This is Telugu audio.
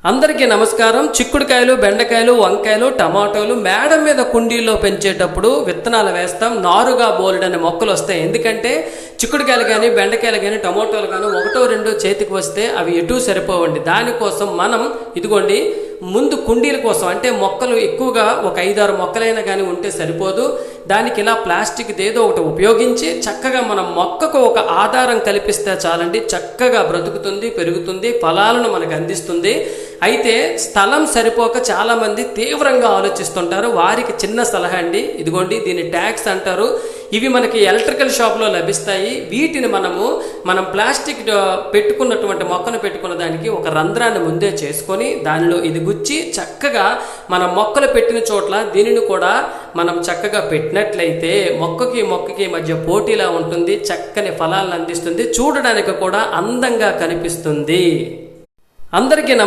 అందరికీ నమస్కారం. చిక్కుడుకాయలు, బెండకాయలు, వంకాయలు, టమాటోలు మేడ మీద కుండీల్లో పెంచేటప్పుడు విత్తనాలు వేస్తాం. నారుగా బోలెడని మొక్కలు వస్తాయి. ఎందుకంటే చిక్కుడుకాయలు కానీ, బెండకాయలు కానీ, టమాటోలు కానీ ఒకటో రెండో చేతికి వస్తే అవి ఎటు సరిపోవండి. దానికోసం మనం ఇదిగోండి ముందు కుండీల కోసం, అంటే మొక్కలు ఎక్కువగా ఒక 5-6 మొక్కలైనా కానీ ఉంటే సరిపోదు. దానికి ఇలా ప్లాస్టిక్ ఏదో ఒకటి ఉపయోగించి చక్కగా మనం మొక్కకు ఒక ఆధారం కల్పిస్తే చాలండి. చక్కగా బ్రతుకుతుంది, పెరుగుతుంది, ఫలాలను మనకు అందిస్తుంది. అయితే స్థలం సరిపోక చాలామంది తీవ్రంగా ఆలోచిస్తుంటారు. వారికి చిన్న సలహా అండి, ఇదిగోండి దీన్ని ట్యాగ్స్ అంటారు. ఇవి మనకి ఎలక్ట్రికల్ షాప్లో లభిస్తాయి. వీటిని మనం ప్లాస్టిక్ పెట్టుకున్నటువంటి మొక్కను పెట్టుకున్న దానికి ఒక రంధ్రాన్ని ముందే చేసుకొని దానిలో ఇది గుచ్చి చక్కగా మన మొక్కలు పెట్టిన చోట్ల దీనిని కూడా మనం చక్కగా పెట్టినట్లయితే మొక్కకి మధ్య పోటీలా ఉంటుంది. చక్కని ఫలాలను అందిస్తుంది. చూడడానికి కూడా అందంగా కనిపిస్తుంది. అందరికీ నమస్కారం.